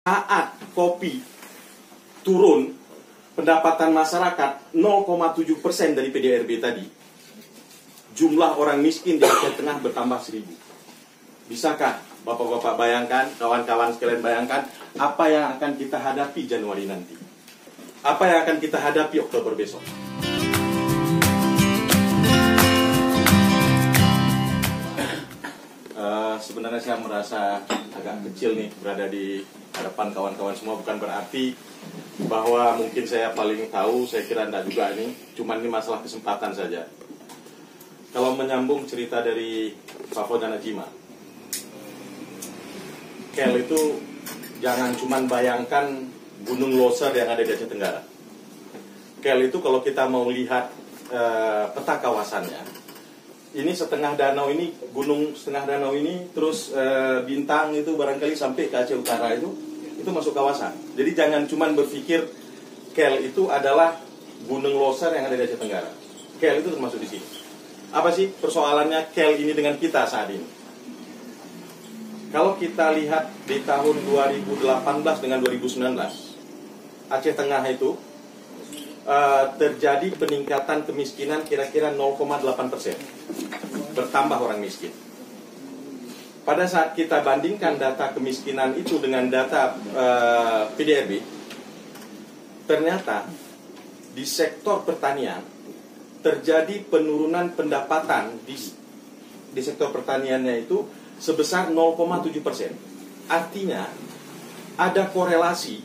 Saat kopi turun, pendapatan masyarakat 0,7% dari PDRB tadi, jumlah orang miskin di Aceh Tengah bertambah 1000. Bisakah Bapak-bapak bayangkan, kawan-kawan sekalian bayangkan, apa yang akan kita hadapi Januari nanti? Apa yang akan kita hadapi Oktober besok? Sebenarnya saya merasa agak kecil nih berada di hadapan kawan-kawan semua. Bukan berarti bahwa mungkin saya paling tahu, saya kira enggak juga ini. Cuman ini masalah kesempatan saja. Kalau menyambung cerita dari Pak Fojan Najima, Kel itu jangan cuman bayangkan Gunung Loser yang ada di Aceh Tenggara. Kel itu kalau kita mau lihat peta kawasannya, ini setengah danau ini, gunung setengah danau ini, terus Bintang itu barangkali sampai ke Aceh Utara itu masuk kawasan. Jadi jangan cuman berpikir Kel itu adalah Gunung Loser yang ada di Aceh Tenggara. Kel itu termasuk di sini. Apa sih persoalannya Kel ini dengan kita saat ini? Kalau kita lihat di tahun 2018 dengan 2019, Aceh Tengah itu terjadi peningkatan kemiskinan kira-kira 0,8%. Bertambah orang miskin. Pada saat kita bandingkan data kemiskinan itu dengan data PDRB, ternyata di sektor pertanian terjadi penurunan pendapatan di sektor pertaniannya itu sebesar 0,7%. Artinya ada korelasi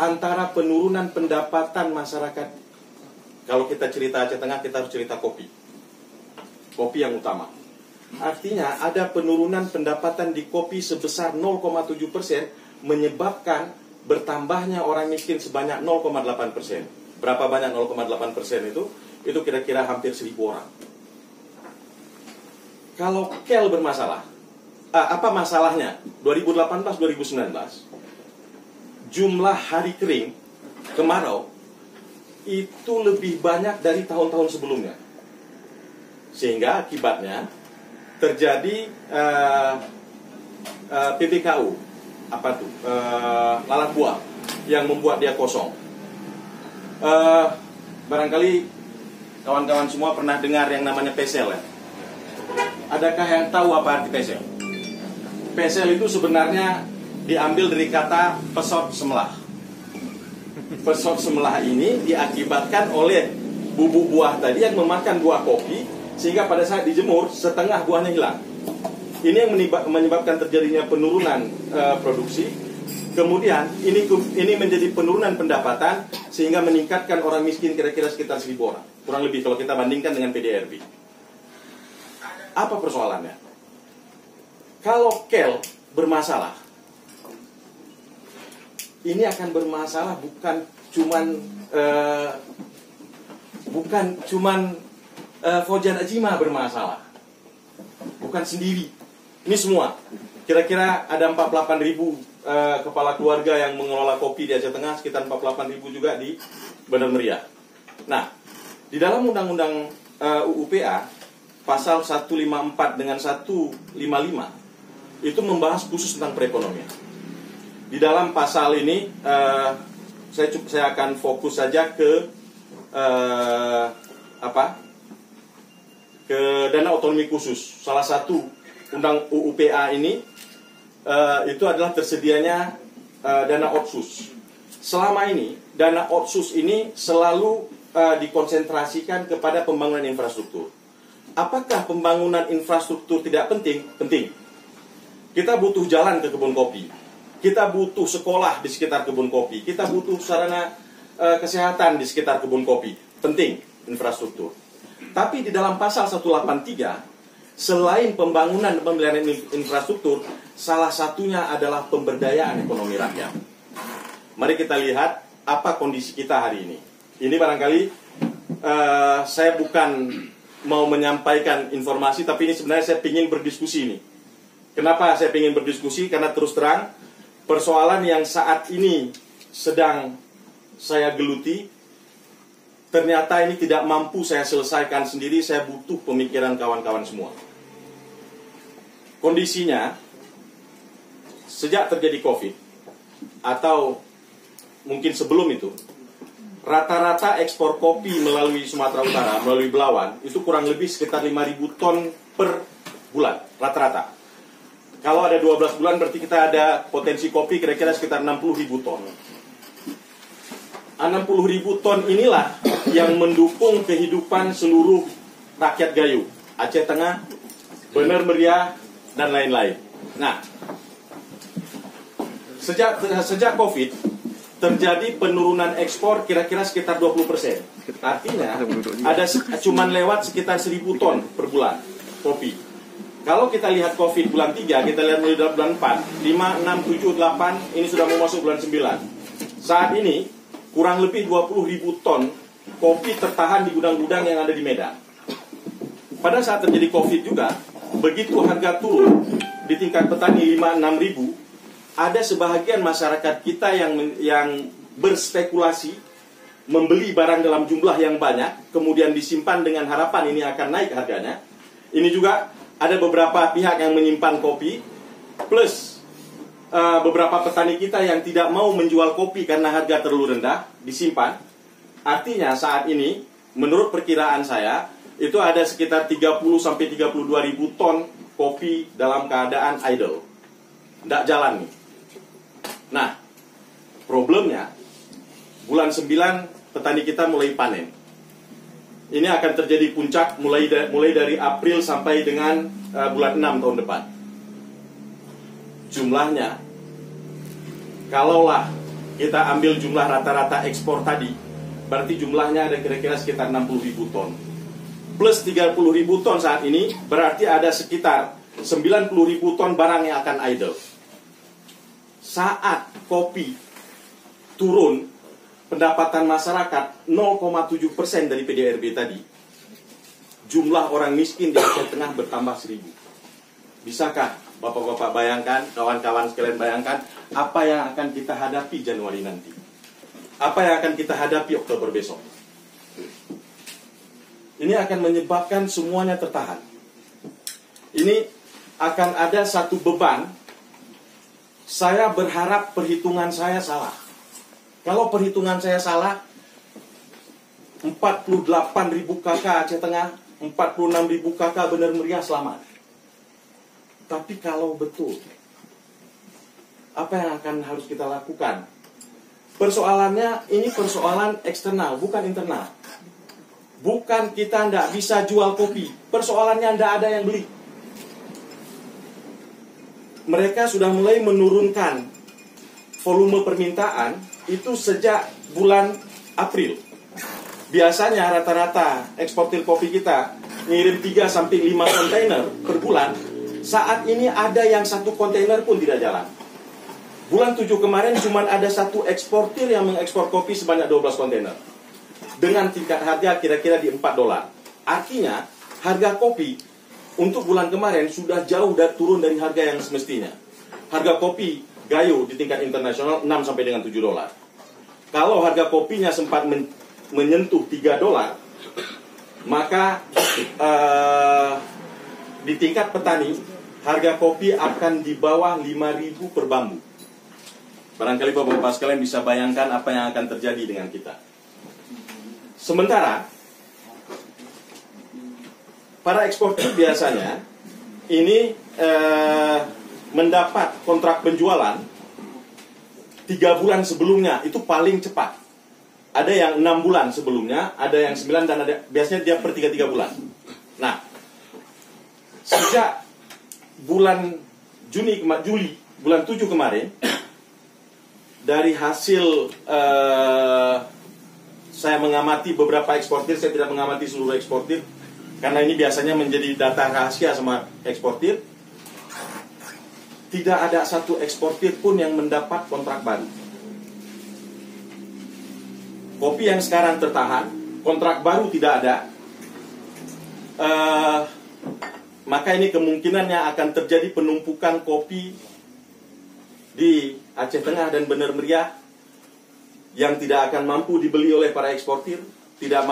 antara penurunan pendapatan masyarakat. Kalau kita cerita Aceh Tengah, kita harus cerita kopi. Kopi yang utama. Artinya ada penurunan pendapatan di kopi sebesar 0,7%, menyebabkan bertambahnya orang miskin sebanyak 0,8%. Berapa banyak 0,8% itu? Itu kira-kira hampir 1000 orang. Kalau Kel bermasalah, apa masalahnya? 2018-2019 jumlah hari kering, kemarau, itu lebih banyak dari tahun-tahun sebelumnya. Sehingga akibatnya terjadi PBKU, lalat buah yang membuat dia kosong. Barangkali kawan-kawan semua pernah dengar yang namanya pesel ya? Adakah yang tahu apa arti pesel? Pesel itu sebenarnya diambil dari kata pesot semelah. Pesot semelah ini diakibatkan oleh bubuk buah tadi yang memakan buah kopi, sehingga pada saat dijemur setengah buahnya hilang. Ini yang menyebabkan terjadinya penurunan produksi. Kemudian ini menjadi penurunan pendapatan, sehingga meningkatkan orang miskin kira-kira sekitar 1000 orang. Kurang lebih kalau kita bandingkan dengan PDRB. Apa persoalannya? Kalau Kel bermasalah, ini akan bermasalah bukan cuman Fojan Najima bermasalah, bukan sendiri. Ini semua. Kira-kira ada 48.000 kepala keluarga yang mengelola kopi di Aceh Tengah, sekitar 48.000 juga di Bandar Meriah. Nah, di dalam undang-undang UUPA pasal 154 dengan 155 itu membahas khusus tentang perekonomian. Di dalam pasal ini saya akan fokus saja ke dana otonomi khusus. Salah satu undang UUPA ini itu adalah tersedianya dana otsus. Selama ini dana otsus ini selalu dikonsentrasikan kepada pembangunan infrastruktur. Apakah pembangunan infrastruktur tidak penting? Penting. Kita butuh jalan ke kebun kopi. Kita butuh sekolah di sekitar kebun kopi. Kita butuh sarana kesehatan di sekitar kebun kopi. Penting, infrastruktur. Tapi di dalam pasal 183, selain pembangunan dan pemeliharaan infrastruktur, salah satunya adalah pemberdayaan ekonomi rakyat. Mari kita lihat apa kondisi kita hari ini. Ini barangkali saya bukan mau menyampaikan informasi, tapi ini sebenarnya saya ingin berdiskusi ini. Kenapa saya ingin berdiskusi? Karena terus terang, persoalan yang saat ini sedang saya geluti, ternyata ini tidak mampu saya selesaikan sendiri. Saya butuh pemikiran kawan-kawan semua. Kondisinya, sejak terjadi COVID, atau mungkin sebelum itu, rata-rata ekspor kopi melalui Sumatera Utara, melalui Belawan, itu kurang lebih sekitar 5.000 ton per bulan, rata-rata. Kalau ada 12 bulan berarti kita ada potensi kopi kira-kira sekitar 60.000 ton. 60.000 ton inilah yang mendukung kehidupan seluruh rakyat Gayo, Aceh Tengah, Bener Meriah, dan lain-lain. Nah, sejak COVID terjadi penurunan ekspor kira-kira sekitar 20%. Artinya ada cuman lewat sekitar 1.000 ton per bulan kopi. Kalau kita lihat COVID bulan 3, kita lihat mulai dari bulan 4, 5, 6, 7, 8, ini sudah mau masuk bulan 9. Saat ini kurang lebih 20.000 ton kopi tertahan di gudang-gudang yang ada di Medan. Pada saat terjadi COVID juga, begitu harga turun di tingkat petani 5-6 ribu, ada sebahagian masyarakat kita yang berspekulasi membeli barang dalam jumlah yang banyak, kemudian disimpan dengan harapan ini akan naik harganya. Ini juga ada beberapa pihak yang menyimpan kopi, plus beberapa petani kita yang tidak mau menjual kopi karena harga terlalu rendah, disimpan. Artinya saat ini, menurut perkiraan saya, itu ada sekitar 30-32 ribu ton kopi dalam keadaan idle. Tidak jalan nih. Nah, problemnya, bulan 9 petani kita mulai panen. Ini akan terjadi puncak mulai dari April sampai dengan bulan 6 tahun depan. Jumlahnya, kalaulah kita ambil jumlah rata-rata ekspor tadi, berarti jumlahnya ada kira-kira sekitar 60.000 ton. Plus 30.000 ton saat ini, berarti ada sekitar 90.000 ton barang yang akan idle. Saat kopi turun, pendapatan masyarakat 0,7% dari PDRB tadi, jumlah orang miskin di Aceh Tengah bertambah 1.000. Bisakah Bapak-bapak bayangkan, kawan-kawan sekalian bayangkan, apa yang akan kita hadapi Januari nanti? Apa yang akan kita hadapi Oktober besok? Ini akan menyebabkan semuanya tertahan. Ini akan ada satu beban. Saya berharap perhitungan saya salah. Kalau perhitungan saya salah, 48.000 KK Aceh Tengah, 46.000 KK Bener Meriah selamat. Tapi kalau betul, apa yang akan harus kita lakukan? Persoalannya, ini persoalan eksternal, bukan internal. Bukan kita tidak bisa jual kopi. Persoalannya tidak ada yang beli. Mereka sudah mulai menurunkan volume permintaan itu sejak bulan April. Biasanya rata-rata eksportir kopi kita ngirim 3-5 kontainer per bulan. Saat ini ada yang 1 kontainer pun tidak jalan. Bulan 7 kemarin cuma ada 1 eksportir yang mengekspor kopi sebanyak 12 kontainer. Dengan tingkat harga kira-kira di $4. Artinya harga kopi untuk bulan kemarin sudah jauh turun dari harga yang semestinya. Harga kopi Gayo di tingkat internasional 6 sampai dengan $7. Kalau harga kopinya sempat menyentuh $3, maka di tingkat petani harga kopi akan di bawah 5.000 per bambu. Barangkali Bapak-bapak sekalian bisa bayangkan apa yang akan terjadi dengan kita. Sementara para eksportir biasanya ini mendapat kontrak penjualan 3 bulan sebelumnya, itu paling cepat. Ada yang 6 bulan sebelumnya, ada yang 9, dan ada biasanya dia per 3 bulan. Nah, sejak bulan Juli bulan 7 kemarin, dari hasil saya mengamati beberapa eksportir, saya tidak mengamati seluruh eksportir karena ini biasanya menjadi data rahasia sama eksportir. Tidak ada 1 eksportir pun yang mendapat kontrak baru. Kopi yang sekarang tertahan, kontrak baru tidak ada. Maka ini kemungkinannya akan terjadi penumpukan kopi di Aceh Tengah dan Bener Meriah yang tidak akan mampu dibeli oleh para eksportir, tidak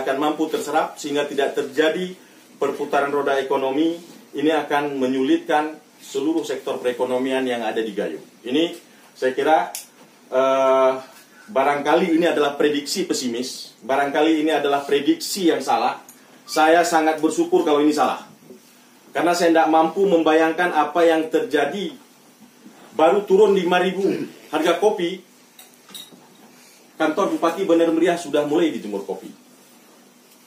akan mampu terserap, sehingga tidak terjadi perputaran roda ekonomi. Ini akan menyulitkan seluruh sektor perekonomian yang ada di Gayo. Ini Saya kira barangkali ini adalah prediksi pesimis, barangkali ini adalah prediksi yang salah. Saya sangat bersyukur kalau ini salah, karena saya tidak mampu membayangkan apa yang terjadi. Baru turun 5.000 harga kopi, kantor Bupati Benar Meriah sudah mulai dijemur kopi.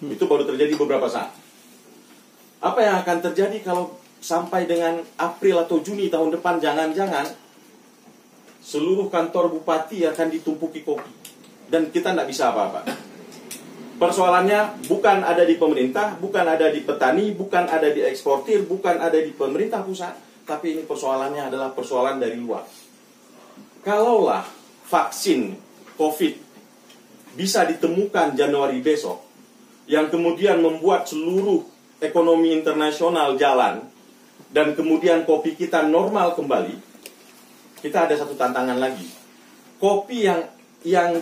Itu baru terjadi beberapa saat. Apa yang akan terjadi kalau sampai dengan April atau Juni tahun depan, jangan-jangan seluruh kantor bupati akan ditumpuki kopi, dan kita tidak bisa apa-apa. Persoalannya bukan ada di pemerintah, bukan ada di petani, bukan ada di eksportir, bukan ada di pemerintah pusat, tapi ini persoalannya adalah persoalan dari luar. Kalaulah vaksin COVID bisa ditemukan Januari besok, yang kemudian membuat seluruh ekonomi internasional jalan, dan kemudian kopi kita normal kembali, kita ada satu tantangan lagi. Kopi yang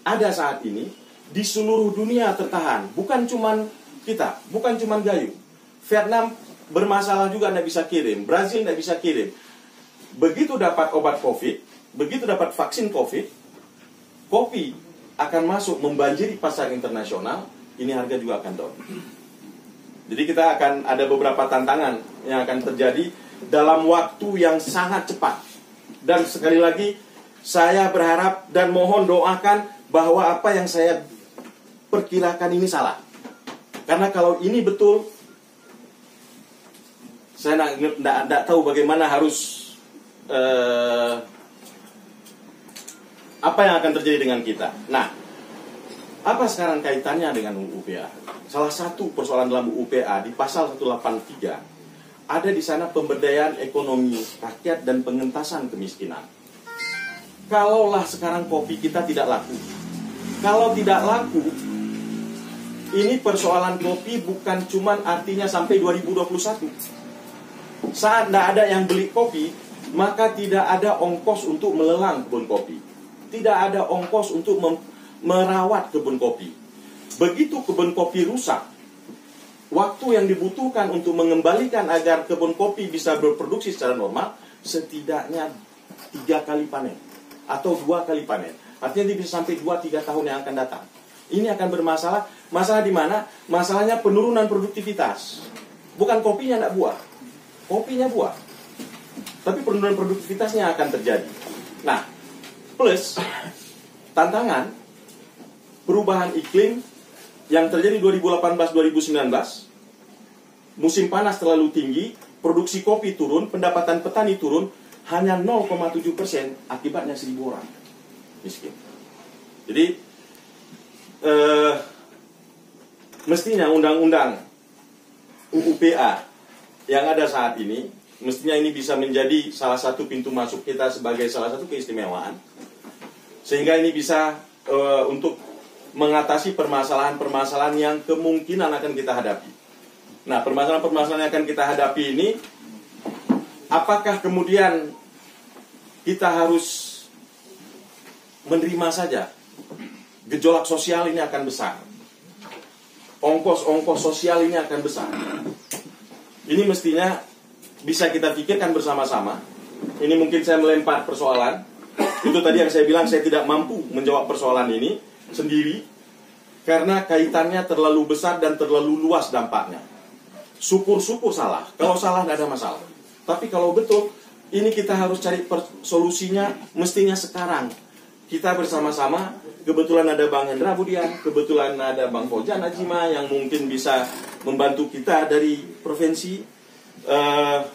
ada saat ini di seluruh dunia tertahan. Bukan cuman kita, bukan cuman Gayo. Vietnam bermasalah juga, tidak bisa kirim. Brazil tidak bisa kirim. Begitu dapat obat COVID, begitu dapat vaksin COVID, kopi akan masuk membanjiri pasar internasional. Ini harga juga akan down. Jadi kita akan ada beberapa tantangan yang akan terjadi dalam waktu yang sangat cepat. Dan sekali lagi, saya berharap dan mohon doakan bahwa apa yang saya perkirakan ini salah. Karena kalau ini betul, saya tidak tahu bagaimana harus apa yang akan terjadi dengan kita. Nah, apa sekarang kaitannya dengan UU PA? Salah satu persoalan dalam UU PA di pasal 183, ada di sana pemberdayaan ekonomi rakyat dan pengentasan kemiskinan. Kalaulah sekarang kopi kita tidak laku, kalau tidak laku, ini persoalan kopi bukan cuman artinya sampai 2021. Saat tidak ada yang beli kopi, maka tidak ada ongkos untuk melelang kebun kopi, tidak ada ongkos untuk merawat kebun kopi. Begitu kebun kopi rusak, waktu yang dibutuhkan untuk mengembalikan agar kebun kopi bisa berproduksi secara normal, setidaknya 3 kali panen atau 2 kali panen. Artinya dia bisa sampai 2-3 tahun yang akan datang. Ini akan bermasalah. Masalah di mana? Masalahnya penurunan produktivitas. Bukan kopinya tidak buah, kopinya buah, tapi penurunan produktivitasnya akan terjadi. Nah, plus tantangan perubahan iklim yang terjadi 2018-2019, musim panas terlalu tinggi, produksi kopi turun, pendapatan petani turun, hanya 0,7%, akibatnya 1.000 orang miskin. Jadi, mestinya undang-undang UU PA yang ada saat ini, mestinya ini bisa menjadi salah satu pintu masuk kita sebagai salah satu keistimewaan, sehingga ini bisa untuk mengatasi permasalahan-permasalahan yang kemungkinan akan kita hadapi. Nah, permasalahan-permasalahan yang akan kita hadapi ini, apakah kemudian kita harus menerima saja? Gejolak sosial ini akan besar, ongkos-ongkos sosial ini akan besar. Ini mestinya bisa kita pikirkan bersama-sama. Ini mungkin saya melempar persoalan. Itu tadi yang saya bilang, saya tidak mampu menjawab persoalan ini sendiri, karena kaitannya terlalu besar dan terlalu luas dampaknya. Syukur-syukur salah. Kalau salah tidak ada masalah. Tapi kalau betul, ini kita harus cari solusinya mestinya sekarang. Kita bersama-sama, kebetulan ada Bang Hendra Budian, kebetulan ada Bang Fauzan Ajima yang mungkin bisa membantu kita dari provinsi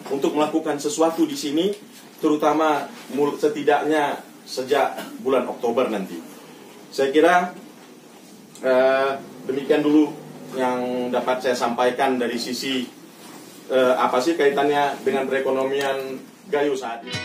untuk melakukan sesuatu di sini, terutama setidaknya sejak bulan Oktober nanti. Saya kira demikian dulu yang dapat saya sampaikan dari sisi apa sih kaitannya dengan perekonomian Gayo saat ini.